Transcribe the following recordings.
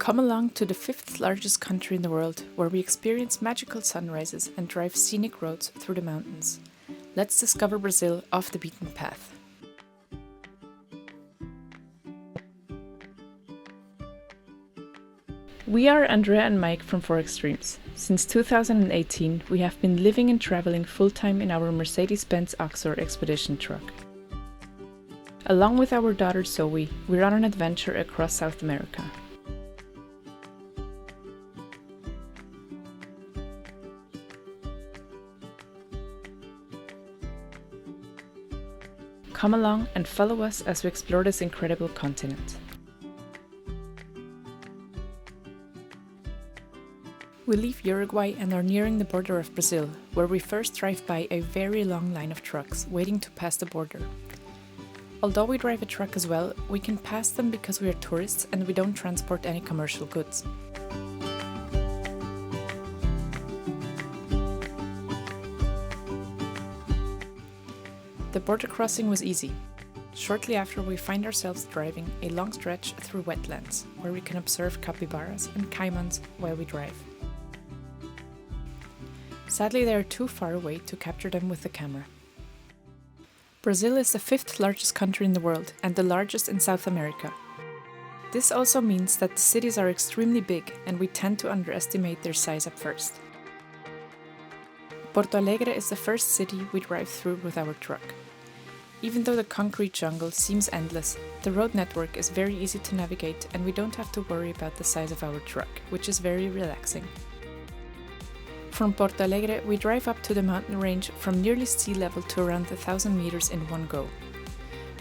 Come along to the fifth largest country in the world, where we experience magical sunrises and drive scenic roads through the mountains. Let's discover Brazil off the beaten path. We are Andrea and Mike from Xtremes. Since 2018, we have been living and traveling full-time in our Mercedes-Benz expedition truck. Along with our daughter Zoe, we're on an adventure across South America. Come along and follow us as we explore this incredible continent. We leave Uruguay and are nearing the border of Brazil, where we first drive by a very long line of trucks waiting to pass the border. Although we drive a truck as well, we can pass them because we are tourists and we don't transport any commercial goods. The border crossing was easy. Shortly after, we find ourselves driving a long stretch through wetlands, where we can observe capybaras and caimans while we drive. Sadly, they are too far away to capture them with the camera. Brazil is the fifth largest country in the world and the largest in South America. This also means that the cities are extremely big and we tend to underestimate their size at first. Porto Alegre is the first city we drive through with our truck. Even though the concrete jungle seems endless, the road network is very easy to navigate and we don't have to worry about the size of our truck, which is very relaxing. From Porto Alegre, we drive up to the mountain range from nearly sea level to around 1,000 meters in one go.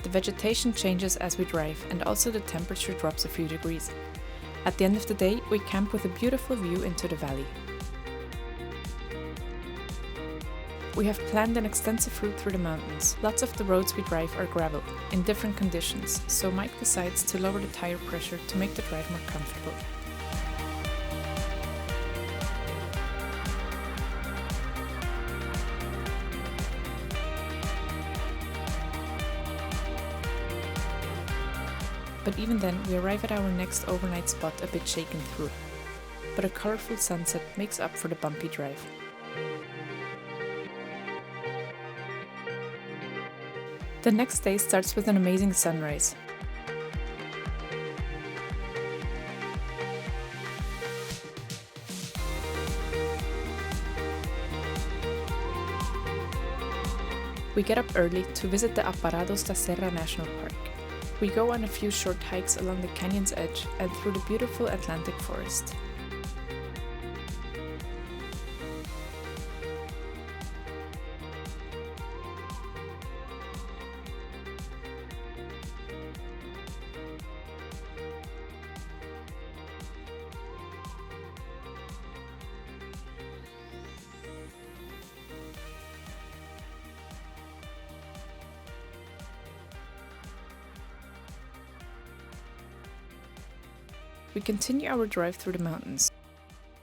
The vegetation changes as we drive and also the temperature drops a few degrees. At the end of the day, we camp with a beautiful view into the valley. We have planned an extensive route through the mountains. Lots of the roads we drive are gravel, in different conditions, so Mike decides to lower the tire pressure to make the drive more comfortable. But even then, we arrive at our next overnight spot a bit shaken through. But a colorful sunset makes up for the bumpy drive. The next day starts with an amazing sunrise. We get up early to visit the Aparados da Serra National Park. We go on a few short hikes along the canyon's edge and through the beautiful Atlantic forest. We continue our drive through the mountains.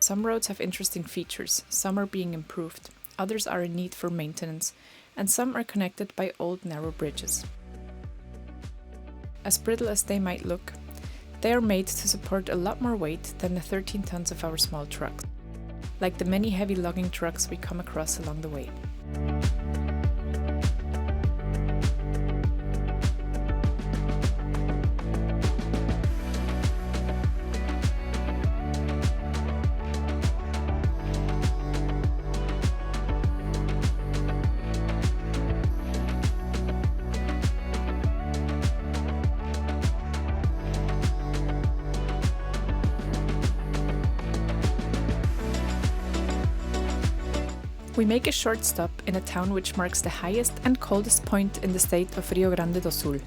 Some roads have interesting features, some are being improved, others are in need for maintenance, and some are connected by old narrow bridges. As brittle as they might look, they are made to support a lot more weight than the 13 tons of our small trucks, like the many heavy logging trucks we come across along the way. We make a short stop in a town which marks the highest and coldest point in the state of Rio Grande do Sul.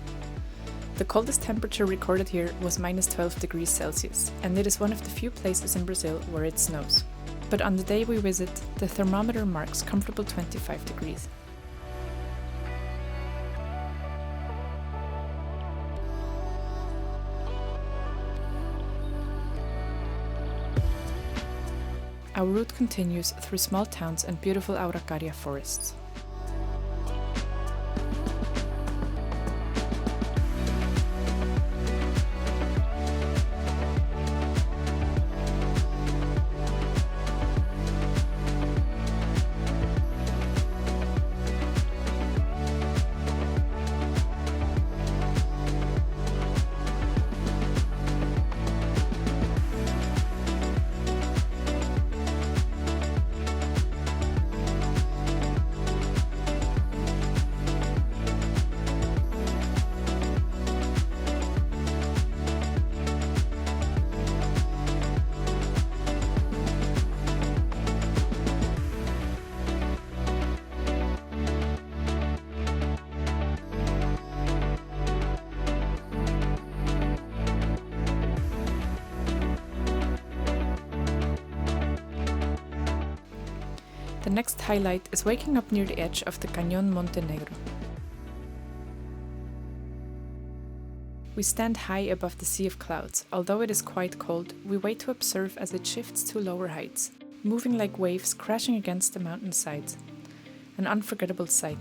The coldest temperature recorded here was -12 degrees Celsius, and it is one of the few places in Brazil where it snows. But on the day we visit, the thermometer marks comfortable 25 degrees. Our route continues through small towns and beautiful Araucaria forests. The next highlight is waking up near the edge of the Cañón Monte Negro. We stand high above the sea of clouds. Although it is quite cold, we wait to observe as it shifts to lower heights, moving like waves crashing against the mountain sides. An unforgettable sight.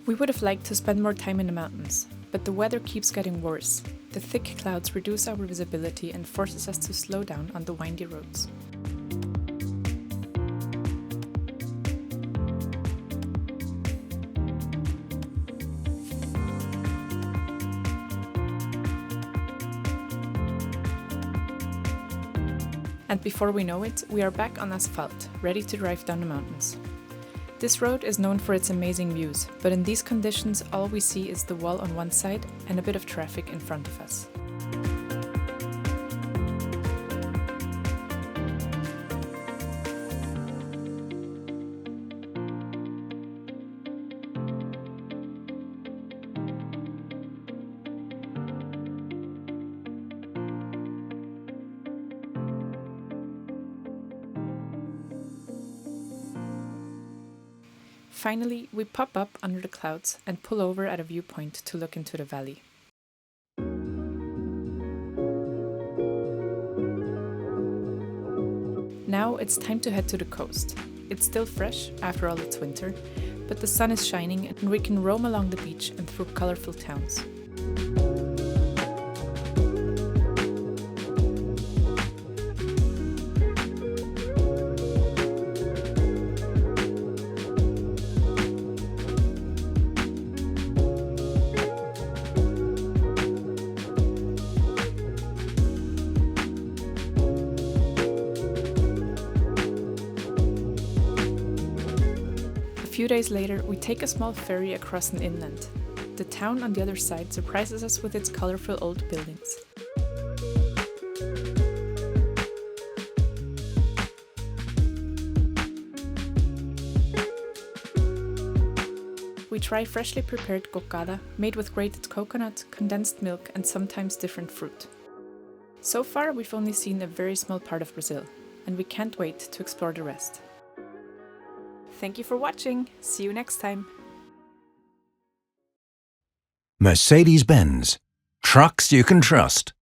We would have liked to spend more time in the mountains, but the weather keeps getting worse. The thick clouds reduce our visibility and forces us to slow down on the windy roads. And before we know it, we are back on asphalt, ready to drive down the mountains. This road is known for its amazing views, but in these conditions all we see is the wall on one side and a bit of traffic in front of us. Finally, we pop up under the clouds and pull over at a viewpoint to look into the valley. Now it's time to head to the coast. It's still fresh, after all it's winter, but the sun is shining and we can roam along the beach and through colorful towns. A few days later, we take a small ferry across an inland. The town on the other side surprises us with its colorful old buildings. We try freshly prepared cocada, made with grated coconut, condensed milk, and sometimes different fruit. So far, we've only seen a very small part of Brazil, and we can't wait to explore the rest. Thank you for watching. See you next time. Mercedes-Benz. Trucks you can trust.